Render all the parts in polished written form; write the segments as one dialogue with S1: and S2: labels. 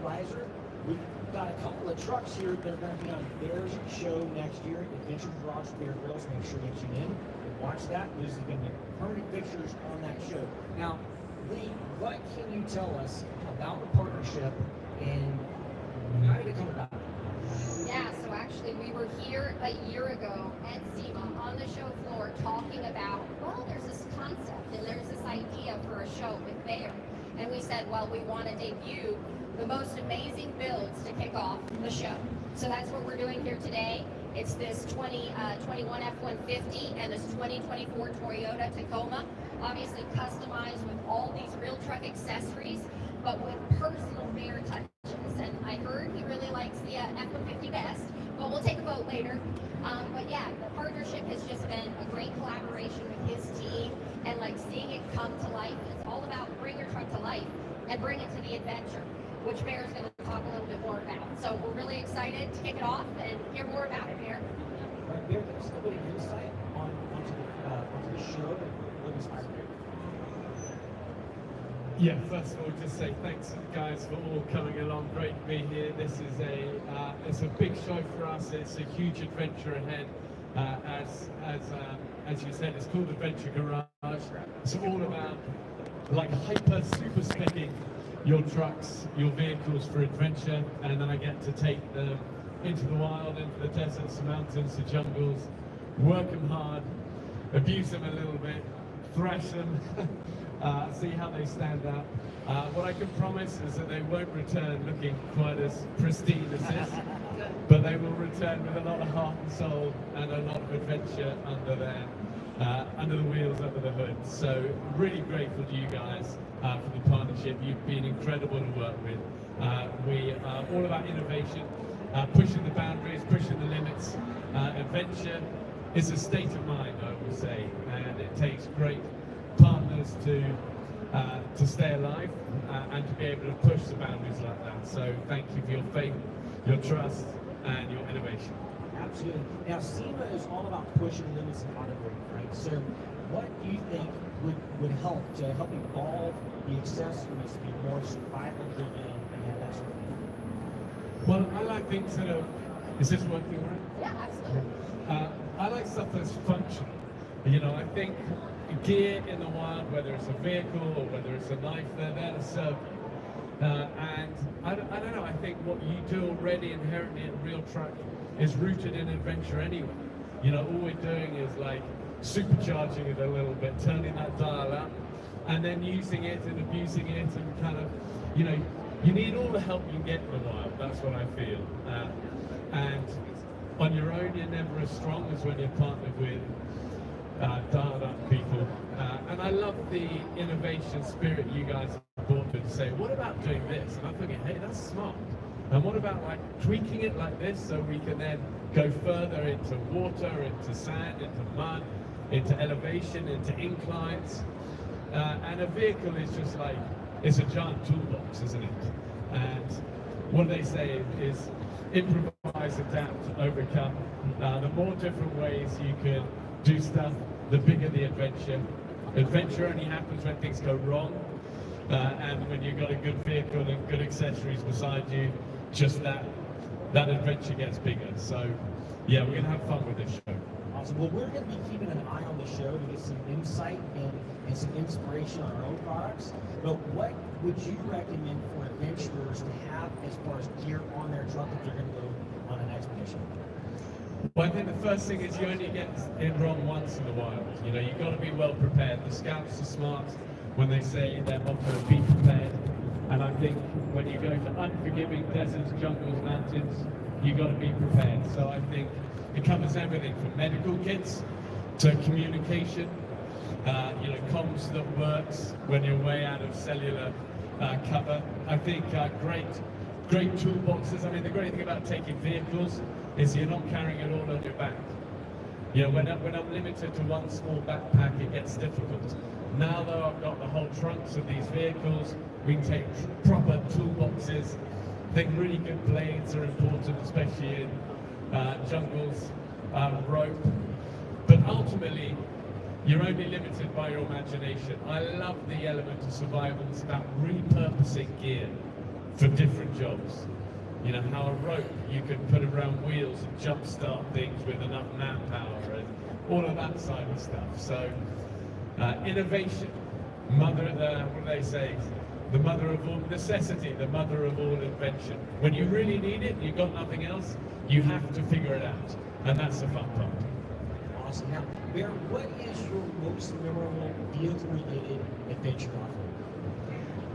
S1: advisor. We've got a couple of trucks here that are going to be on Bear's show next year, Adventure Garage Bear Grylls. Make sure you tune in and watch that. There's going to be permanent pictures on that show. Now, Lee, what can you tell us about the partnership and how did it come about?
S2: Yeah, so actually we were here a year ago at SEMA on the show floor talking about, well, there's this concept and there's this idea for a show with Bear. And we said, well, we want to debut the most amazing builds to kick off the show. So that's what we're doing here today. It's this 2021 F-150 and this 2024 Toyota Tacoma, obviously customized with all these RealTruck accessories, but with personal Bear touches. And I heard he really likes the F-150 best, but we'll take a vote later. But yeah, the partnership has just been a great collaboration with his team and like seeing it come to life. It's all about bring your truck to life and bring it to the adventure, which Bear is going to talk a little bit more about. So we're really excited to kick it off and hear more about it, Bear.
S1: All right, Bear, give us a little bit of insight onto the show and what inspired Bear.
S3: Yeah, first of all, just say thanks, guys, for all coming along. Great to be here. This is it's a big show for us. It's a huge adventure ahead. As you said, it's called Adventure Garage. It's all about like super specking your trucks, your vehicles for adventure, and then I get to take them into the wild, into the deserts, the mountains, the jungles, work them hard, abuse them a little bit, thrash them. See how they stand up. What I can promise is that they won't return looking quite as pristine as this, but they will return with a lot of heart and soul and a lot of adventure under the wheels, under the hood. So really grateful to you guys for the partnership. You've been incredible to work with. We are all about innovation, pushing the boundaries, pushing the limits. Adventure is a state of mind, I would say, and it takes great partners to stay alive and to be able to push the boundaries like that. So thank you for your faith, your trust, and your innovation.
S1: Absolutely. Now, SEMA is all about pushing limits and automotive, right? So what do you think would help to help evolve the accessories to be more survival driven and that sort of thing?
S3: Well, I like things that are, is this working right?
S2: Yeah, absolutely.
S3: I like stuff that's functional. You know, I think gear in the wild, whether it's a vehicle or whether it's a knife, they're there to serve you. And I don't know, I think what you do already inherently at RealTruck is rooted in adventure anyway. You know, all we're doing is like supercharging it a little bit, turning that dial up, and then using it and abusing it and kind of, you know, you need all the help you can get in the wild, that's what I feel. And on your own, you're never as strong as when you're partnered with dialed up people. And I love the innovation spirit you guys have brought to say, what about doing this? And I'm thinking, hey, that's smart. And what about like tweaking it like this so we can then go further into water, into sand, into mud, into elevation, into inclines. And a vehicle is just like, it's a giant toolbox, isn't it? And what they say is improvise, adapt, overcome. The more different ways you can do stuff, the bigger the adventure. Adventure only happens when things go wrong, and when you've got a good vehicle and good accessories beside you, just that adventure gets bigger. So yeah, we're gonna have fun with this show.
S1: Awesome. Well, we're going to be keeping an eye on the show to get some insight and some inspiration on our own products. But what would you recommend for adventurers to have as far as gear on their truck if they're going to go on an expedition?
S3: Well, I think the first thing is you only get it wrong once in the wild. You know, you've got to be well prepared. The scouts are smart when they say their motto, be prepared. And I think when you go to unforgiving deserts, jungles, mountains, you've got to be prepared. So I think it covers everything from medical kits to communication, you know, comms that works when you're way out of cellular cover. I think great toolboxes. I mean, the great thing about taking vehicles is you're not carrying it all on your back. You know, when I'm limited to one small backpack, it gets difficult. Now, though, I've got the whole trunks of these vehicles, we can take proper toolboxes. I think really good blades are important, especially in jungles, rope. But ultimately, you're only limited by your imagination. I love the element of survival. It's about repurposing gear for different jobs. You know, how a rope you can put around wheels and jumpstart things with enough manpower and all of that side of stuff. So innovation, what do they say? The mother of all necessity, the mother of all invention. When you really need it, you've got nothing else, you have to figure it out. And that's the fun part.
S1: Awesome. Now, Bear, what is your most memorable vehicle-related adventure offering?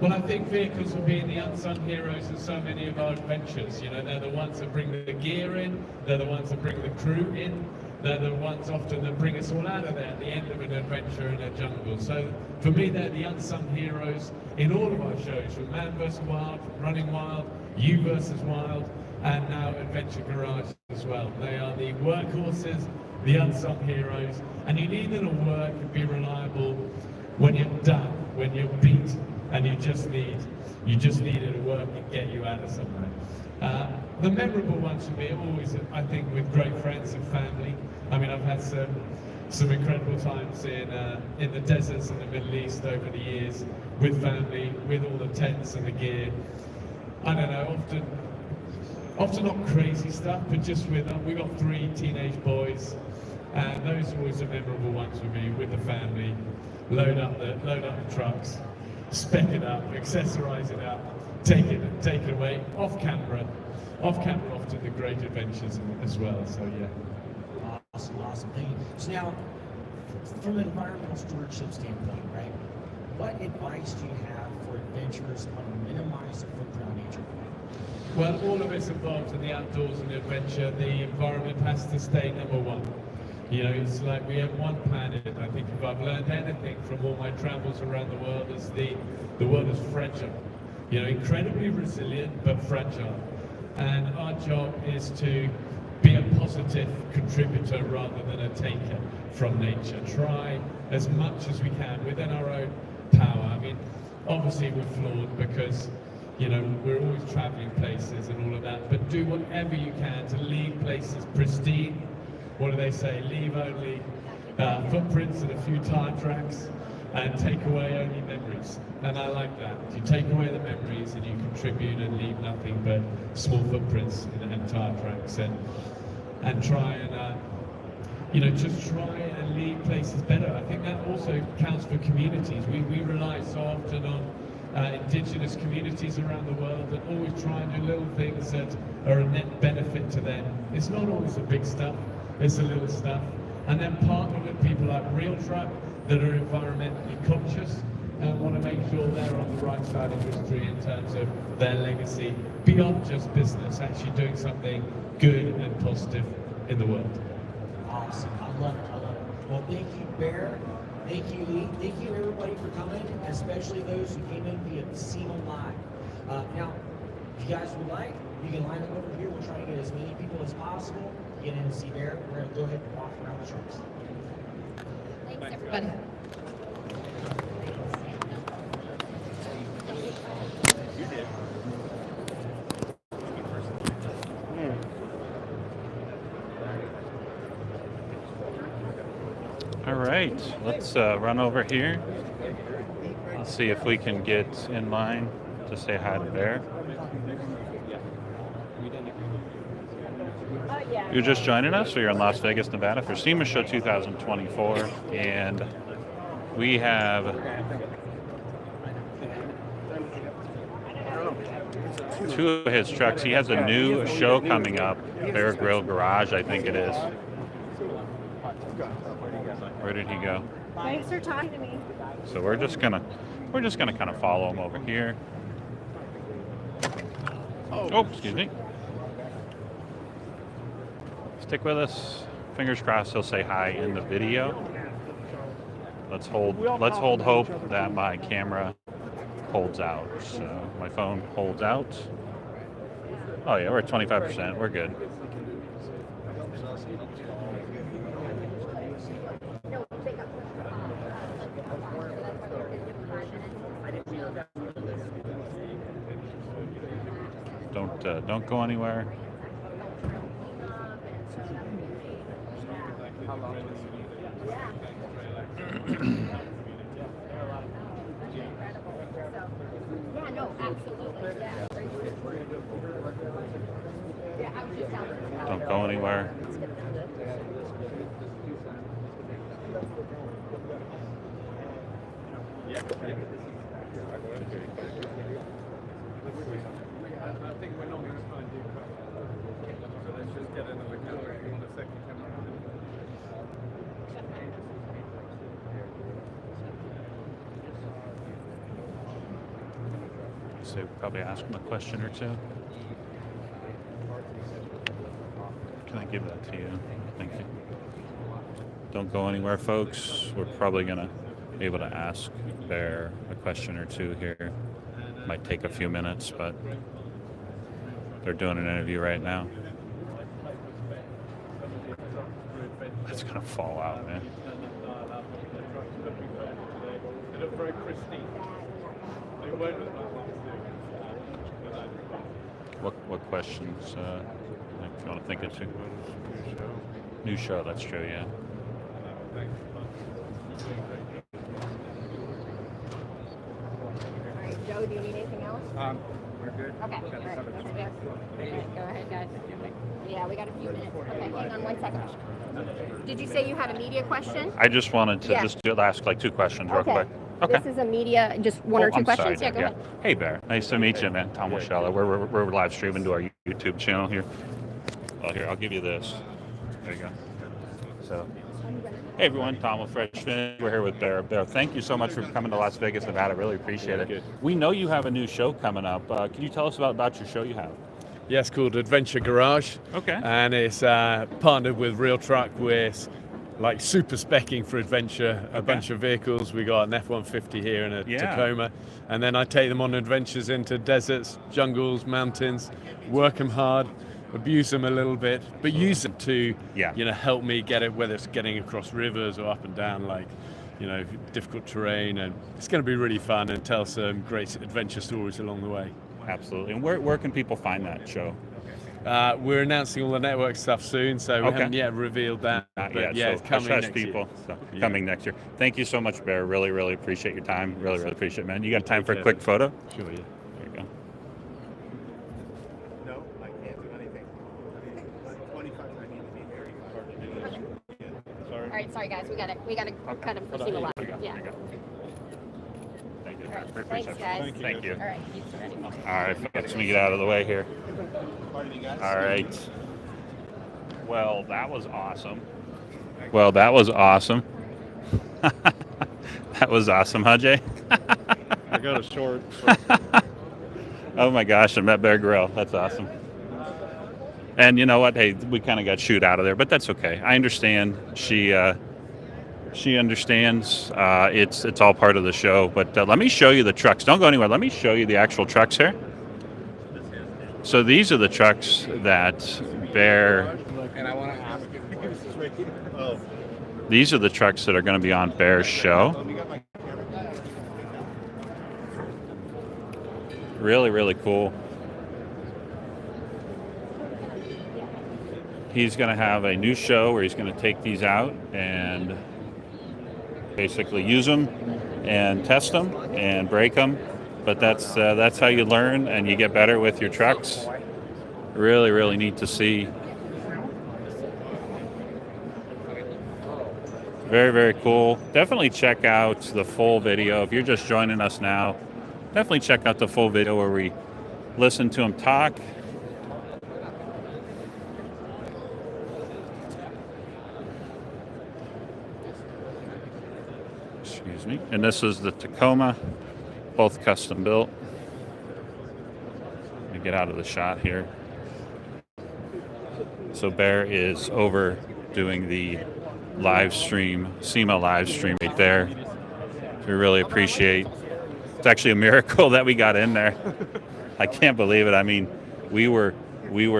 S3: Well, I think vehicles will be the unsung heroes in so many of our adventures. You know, they're the ones that bring the gear in, they're the ones that bring the crew in, they're the ones often that bring us all out of there at the end of an adventure in a jungle. So for me, they're the unsung heroes in all of our shows, from Man vs. Wild, Running Wild, You vs. Wild, and now Adventure Garage as well. They are the workhorses, the unsung heroes, and you need them to work and be reliable when you're done, when you're beat, and you just need it to work and get you out of somewhere. The memorable ones for me are always, I think, with great friends and family. I mean, I've had some incredible times in the deserts in the Middle East over the years with family, with all the tents and the gear. I don't know, often not crazy stuff, but just we've got 3 teenage boys, and those are always the memorable ones for me, with the family. Load up the trucks, spec it up, accessorize it up, take it away, off camera, often the great adventures as well. So yeah.
S1: Awesome. Thank you. So now, from an environmental stewardship standpoint, right? What advice do you have for adventurers on minimizing the footprint on nature?
S3: Well, all of us involved in the outdoors and the adventure, the environment has to stay number one. You know, it's like we have one planet. I think if I've learned anything from all my travels around the world, is the world is fragile. You know, incredibly resilient, but fragile. And our job is to be a positive contributor rather than a taker from nature. Try as much as we can within our own power. I mean, obviously we're flawed because, you know, we're always traveling places and all of that, but do whatever you can to leave places pristine. What do they say? Leave only footprints and a few tire tracks, and take away only memories. And I like that. You take away the memories and you contribute and leave nothing but small footprints and tire tracks, and try and you know, just try and leave places better. I think that also counts for communities. We rely so often on indigenous communities around the world that always try and do little things that are a net benefit to them. It's not always the big stuff, it's the little stuff. And then partner with people like RealTruck that are environmentally conscious and want to make sure they're on the right side of history in terms of their legacy, beyond just business, actually doing something good and positive in the world.
S1: Awesome. I love it. Well, thank you, Bear. Thank you, Lee. Thank you, everybody, for coming, especially those who came in via SEMA Live. Now, if you guys would like, you can line up over here. We'll try to get as many people as possible. Get in and see Bear. We're going to go ahead and walk around the trucks.
S2: Thanks, everybody.
S4: All right, let's run over here. Let's see if we can get in line to say hi to Bear. You're just joining us, so you're in Las Vegas, Nevada for SEMAshow 2024, and we have two of his trucks. He has a new show coming up, Bear Grylls Garage, I think it is. Where did he go?
S5: Thanks for talking to me.
S4: So we're just gonna kind of follow him over here. Oh, excuse me. Stick with us. Fingers crossed he'll say hi in the video. Let's hold hope that my camera holds out. So my phone holds out. Oh yeah, we're at 25%. We're good. Don't go anywhere.
S2: Yeah, no, absolutely. Yeah.
S4: Don't go anywhere.
S3: I think we're not going to try and do so let's just get another camera. You want a second camera?
S4: So probably ask him a question or two. Can I give that to you? Thank you. Don't go anywhere, folks. We're probably going to be able to ask Bear a question or two here. Might take a few minutes, but they're doing an interview right now. That's going to fall out, man.
S3: They look very pristine. They won't look like
S4: What questions if you want to think of two? New show, that's true, yeah.
S2: All right, Joe, do you need anything else?
S3: we're good.
S2: Okay, all right, that's good. All right, go ahead, guys. Yeah, we got a few minutes. Okay, hang on 1 second. Did you say you had a media question?
S4: I just wanted to
S2: Yeah.
S4: ask like 2 questions real
S2: Okay.
S4: quick. Okay.
S2: This is a media, just one or two
S4: I'm
S2: questions.
S4: sorry,
S2: Yeah, go ahead.
S4: Hey, Bear. Nice to meet you, man. Tom Washella. We're live streaming to our YouTube channel here. Oh, here, I'll give you this. There you go. So, hey, everyone. Tom with Freshman. We're here with Bear. Bear, thank you so much for coming to Las Vegas, Nevada. Really appreciate it.
S3: Good.
S4: We know you have a new show coming up. Can you tell us about your show you have?
S3: Yeah, it's called Adventure Garage.
S4: Okay.
S3: And it's partnered with RealTruck. We're like super specking for adventure, a bunch of vehicles. We got an F-150 here and a Tacoma. And then I take them on adventures into deserts, jungles, mountains, work them hard, abuse them a little bit, but use them to, help me get it, whether it's getting across rivers or up and down, like, difficult terrain. And it's going to be really fun and tell some great adventure stories along the way.
S4: Absolutely. And where can people find that show?
S3: We're announcing all the network stuff soon, so we haven't yet revealed that.
S4: Not
S3: but
S4: yet.
S3: yeah,
S4: So
S3: it's coming
S4: hush
S3: next
S4: people.
S3: year.
S4: So coming next year. Thank you so much, Bear. Really, really appreciate your time. Really, really appreciate it, man. You got time for a quick photo?
S3: Sure, yeah.
S4: There you go.
S5: No, I can't do anything. 25, I need to be very hard to do. Sorry.
S2: All right, sorry guys, we gotta cut him for SEMA Live. Yeah.
S4: Thank you.
S2: All right,
S4: Appreciate
S2: thanks
S4: it.
S2: guys.
S4: Thank you.
S2: All right, you two ready?
S4: All right, folks, let me get out of the way here. All right. Well, that was awesome. That was awesome, huh, Jay?
S5: I got a short.
S4: Oh my gosh, I met Bear Grylls. That's awesome. And you know what? Hey, we kind of got chewed out of there, but that's okay. I understand. She understands. It's all part of the show. But let me show you the trucks. Don't go anywhere. Let me show you the actual trucks here. So these are the trucks that Bear.
S5: And I want to ask you. Oh.
S4: These are the trucks that are going to be on Bear's show. Really, really cool. He's going to have a new show where he's going to take these out and basically use them and test them and break them. But that's how you learn and you get better with your trucks. Really, really neat to see. Very, very cool. Definitely check out the full video. If you're just joining us now, definitely check out the full video where we listen to him talk. Excuse me. And this is the Tacoma, both custom built. Let me get out of the shot here. So Bear is over doing the live stream, SEMA live stream right there. We really appreciate. It's actually a miracle that we got in there. I can't believe it. I mean, we were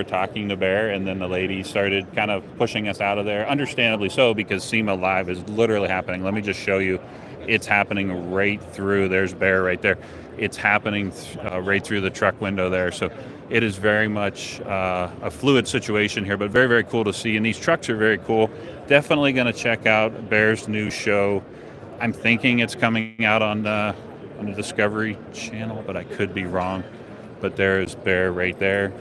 S4: talking to Bear, and then the lady started kind of pushing us out of there. Understandably so, because SEMA live is literally happening. Let me just show you. It's happening right through. There's Bear right there. It's happening right through the truck window there. So it is very much a fluid situation here, but very, very cool to see. And these trucks are very cool. Definitely going to check out Bear's new show. I'm thinking it's coming out on the Discovery Channel, but I could be wrong. But there's Bear right there.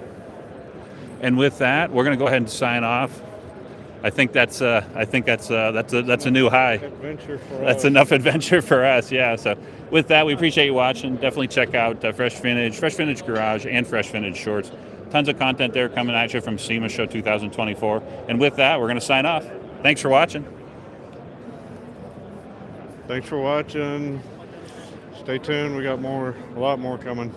S4: And with that, we're going to go ahead and sign off. I think that's a new high.
S6: Adventure for
S4: That's
S6: us.
S4: enough adventure for us, yeah. So with that, we appreciate you watching. Definitely check out Fresh Vintage Garage, and Fresh Vintage Shorts. Tons of content there coming at you from SEMAshow 2024. And with that, we're going to sign off. Thanks for watching.
S6: Thanks for watching. Stay tuned. We got a lot more coming.